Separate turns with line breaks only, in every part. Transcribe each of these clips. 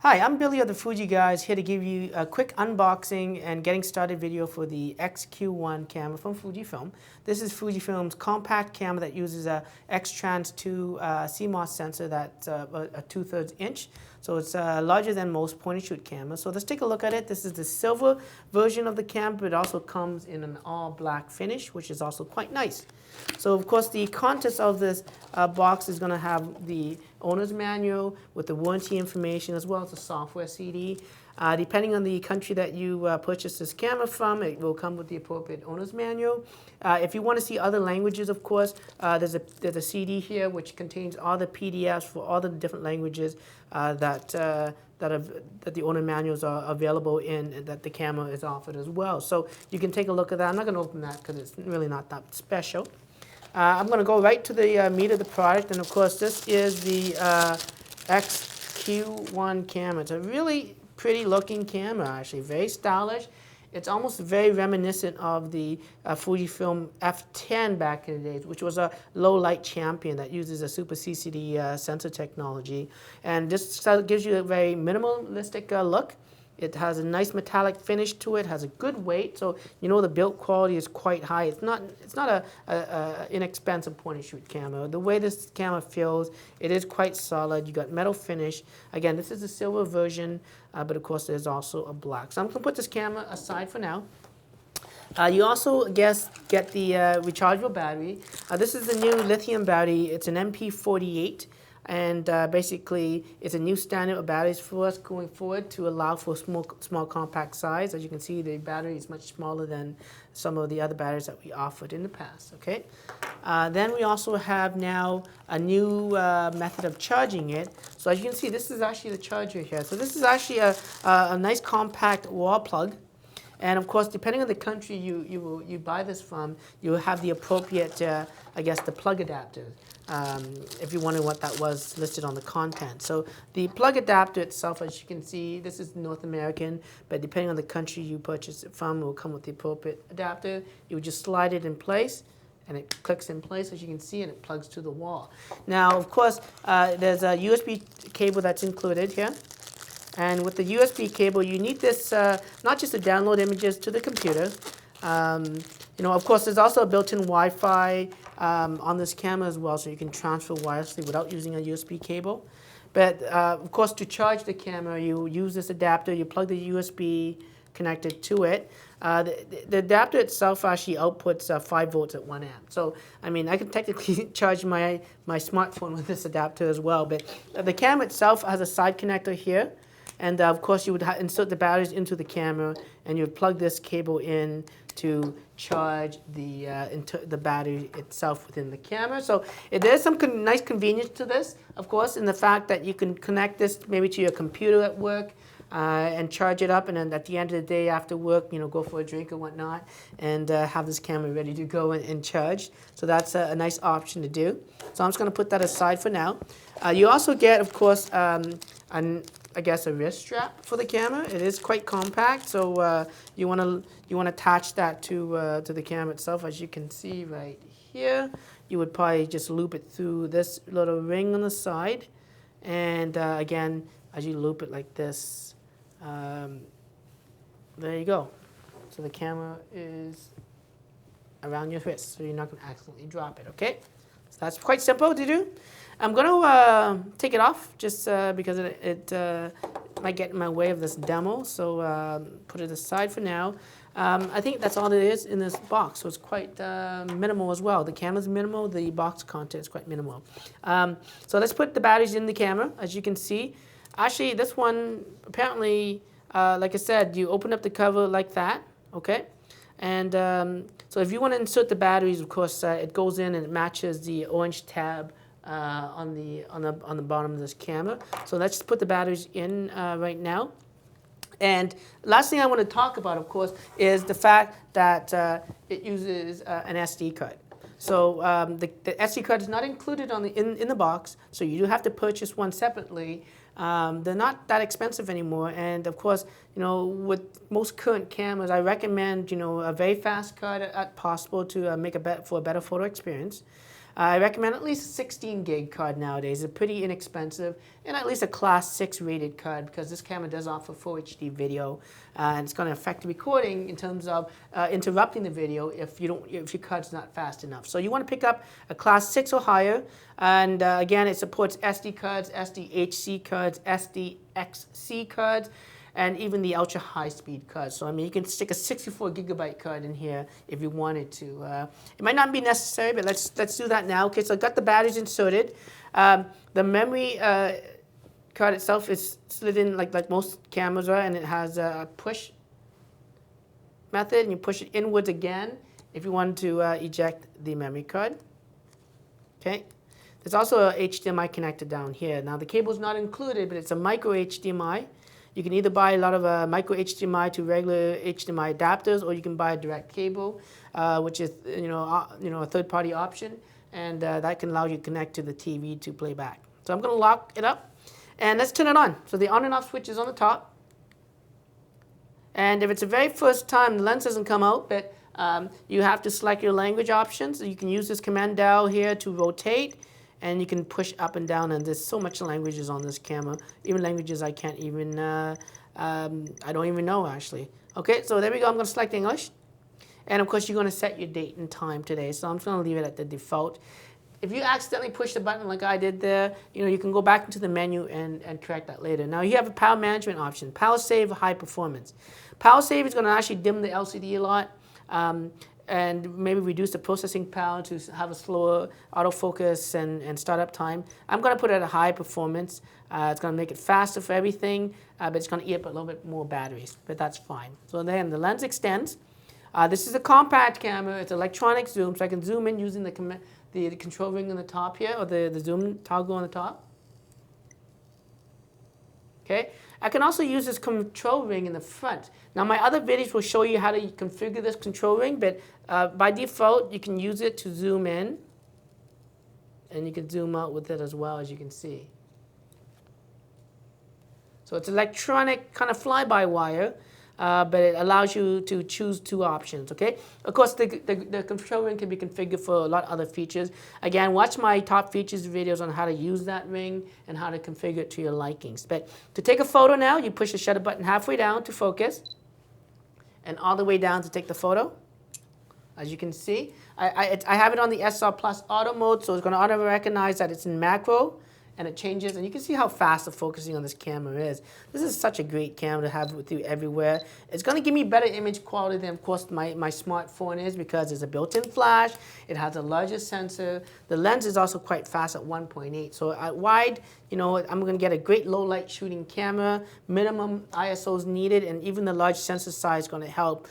Hi, I'm Billy of the Fuji Guys, here to give you a quick unboxing and getting started video for the XQ1 camera from Fujifilm. This is Fujifilm's compact camera that uses a X-Trans 2 CMOS sensor that's a 2/3 inch. So it's larger than most point-and-shoot cameras. So let's take a look at it. This is the silver version of the camera, but it also comes in an all-black finish, which is also quite nice. So of course the contents of this box is going to have the owner's manual with the warranty information as well as a software CD. Depending on the country that you purchase this camera from, it will come with the appropriate owner's manual. If you want to see other languages, of course, there's a CD here which contains all the PDFs for all the different languages that the owner manuals are available in, and that the camera is offered as well. So you can take a look at that. I'm not going to open that because it's really not that special. I'm going to go right to the meat of the product, and of course this is the XQ1 camera. It's a really pretty looking camera, actually, very stylish. It's almost very reminiscent of the Fujifilm F10 back in the days, which was a low light champion that uses a super CCD sensor technology. And this gives you a very minimalistic look. It has a nice metallic finish to it, has a good weight, so you know the build quality is quite high. It's not a inexpensive point-and-shoot camera. The way this camera feels, it is quite solid. You got metal finish. Again, this is the silver version, but of course there's also a black. So I'm going to put this camera aside for now. You also, get the rechargeable battery. This is the new lithium battery. It's an MP48. And basically, it's a new standard of batteries for us going forward to allow for small compact size. As you can see, the battery is much smaller than some of the other batteries that we offered in the past. Okay. Then we also have now a new method of charging it. So as you can see, this is actually the charger here. So this is actually a nice compact wall plug. And of course, depending on the country you buy this from, you have the appropriate, the plug adapter. If you wonder what that was listed on the content. So the plug adapter itself, as you can see, this is North American, but depending on the country you purchase it from, it will come with the appropriate adapter. You would just slide it in place, and it clicks in place, as you can see, and it plugs to the wall. Now, of course, there's a USB cable that's included here. And with the USB cable, you need this not just to download images to the computer. Of course, there's also a built-in Wi-Fi on this camera as well, so you can transfer wirelessly without using a USB cable. But of course, to charge the camera, you use this adapter. You plug the USB connected to it. The adapter itself actually outputs 5 volts at 1 amp. So, I mean, I can technically charge my smartphone with this adapter as well. But the camera itself has a side connector here. And of course, you would insert the batteries into the camera, and you would plug this cable in to charge the battery itself within the camera. So there's some nice convenience to this, of course, in the fact that you can connect this maybe to your computer at work and charge it up, and then at the end of the day after work, go for a drink or whatnot, and have this camera ready to go and charge. So that's a nice option to do. So I'm just going to put that aside for now. You also get, of course, a wrist strap for the camera. It is quite compact, so you want to attach that to the camera itself. As you can see right here, you would probably just loop it through this little ring on the side, and again, as you loop it like this, there you go. So the camera is around your wrist, so you're not going to accidentally drop it. Okay, so that's quite simple to do. I'm going to take it off just because it might get in my way of this demo, so put it aside for now. I think that's all there is in this box, so it's quite minimal as well. The camera's minimal, the box content is quite minimal. So let's put the batteries in the camera, as you can see. Actually, this one, apparently, like I said, you open up the cover like that, okay? And so if you want to insert the batteries, of course, it goes in and it matches the orange tab on the bottom of this camera. So let's just put the batteries in right now. And last thing I want to talk about, of course, is the fact that it uses an SD card. So the SD card is not included in the box, so you do have to purchase one separately. They're not that expensive anymore, and of course, with most current cameras, I recommend a very fast card at possible to make for a better photo experience. I recommend at least a 16 gig card nowadays. It's pretty inexpensive, and at least a class 6 rated card, because this camera does offer full HD video, and it's going to affect the recording in terms of interrupting the video if your card's not fast enough. So you want to pick up a class 6 or higher, and again, it supports SD cards, SDHC cards, SDXC cards, and even the ultra high speed cards. So I mean, you can stick a 64 gigabyte card in here if you wanted to. It might not be necessary, but let's do that now. Okay, so I've got the batteries inserted. The memory card itself is slid in like most cameras are, and it has a push method, and you push it inwards again if you want to eject the memory card. Okay. There's also a HDMI connector down here. Now the cable is not included, but it's a micro HDMI. You can either buy a lot of micro HDMI to regular HDMI adapters, or you can buy a direct cable, which is a third-party option, and that can allow you to connect to the TV to play back. So I'm going to lock it up, and let's turn it on. So the on and off switch is on the top, and if it's the very first time, the lens doesn't come out, but you have to select your language options. So you can use this command dial here to rotate, and you can push up and down, and there's so much languages on this camera, even languages I can't even, I don't even know actually. Okay, so there we go, I'm gonna select English. And of course you're gonna set your date and time today, so I'm just gonna leave it at the default. If you accidentally push the button like I did there, you can go back into the menu and correct that later. Now you have a power management option, power save, high performance. Power save is gonna actually dim the LCD a lot. And maybe reduce the processing power to have a slower autofocus and startup time. I'm going to put it at a high performance. It's going to make it faster for everything, but it's going to eat up a little bit more batteries, but that's fine. So then the lens extends. This is a compact camera. It's electronic zoom, so I can zoom in using the control ring on the top here, or the zoom toggle on the top. Okay. I can also use this control ring in the front. Now my other videos will show you how to configure this control ring, but by default you can use it to zoom in, and you can zoom out with it as well, as you can see. So it's electronic kind of fly-by-wire, but it allows you to choose two options, okay? Of course, the control ring can be configured for a lot of other features. Again, watch my top features videos on how to use that ring and how to configure it to your likings. But to take a photo now, you push the shutter button halfway down to focus, and all the way down to take the photo. As you can see, I have it on the SR Plus auto mode, so it's going to auto recognize that it's in macro, and it changes, and you can see how fast the focusing on this camera is. This is such a great camera to have with you everywhere. It's going to give me better image quality than, of course, my smartphone is, because there's a built-in flash, it has a larger sensor, the lens is also quite fast at 1.8. So at wide, I'm going to get a great low light shooting camera, minimum ISOs needed, and even the large sensor size is going to help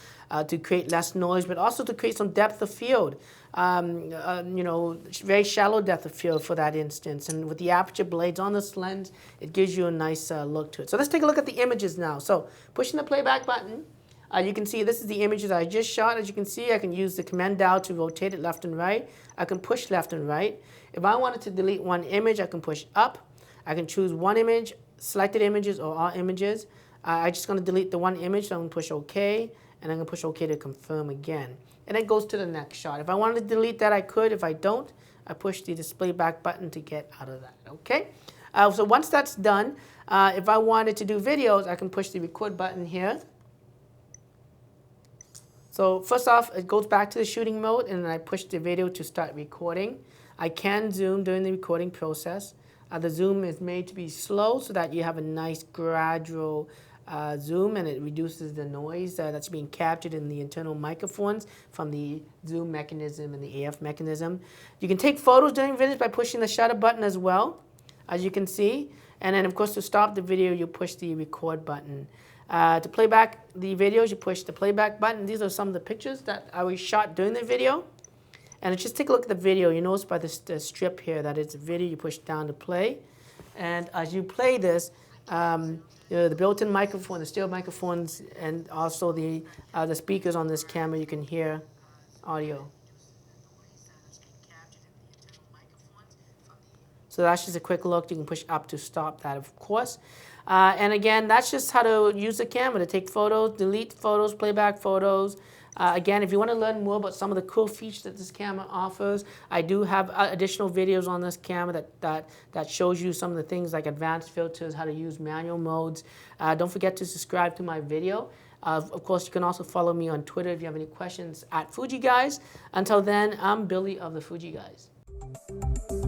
to create less noise, but also to create some depth of field. Very shallow depth of field for that instance, and with the aperture blades on this lens, it gives you a nice look to it. So let's take a look at the images now. So pushing the playback button, you can see this is the images I just shot. As you can see, I can use the command dial to rotate it left and right. I can push left and right. If I wanted to delete one image, I can push up. I can choose one image, selected images, or all images. I'm just going to delete the one image, so I'm going to push OK, and I'm going to push OK to confirm again. And it goes to the next shot. If I wanted to delete that, I could. If I don't, I push the display back button to get out of that, okay? So once that's done, if I wanted to do videos, I can push the record button here. So first off, it goes back to the shooting mode, and then I push the video to start recording. I can zoom during the recording process. The zoom is made to be slow so that you have a nice gradual zoom, and it reduces the noise that's being captured in the internal microphones from the zoom mechanism and the AF mechanism. You can take photos during videos by pushing the shutter button as well, as you can see. And then, of course, to stop the video, you push the record button. To play back the videos, you push the playback button. These are some of the pictures that I was shot during the video. And just take a look at the video. You notice by the strip here that it's a video. You push down to play. And as you play this, the built-in microphone, the stereo microphones, and also the speakers on this camera, you can hear audio. So that's just a quick look. You can push up to stop that, of course. And again, that's just how to use the camera to take photos, delete photos, playback photos. Again, if you want to learn more about some of the cool features that this camera offers, I do have additional videos on this camera that shows you some of the things like advanced filters, how to use manual modes. Don't forget to subscribe to my video. Of course, you can also follow me on Twitter if you have any questions at Fuji Guys. Until then, I'm Billy of the Fuji Guys.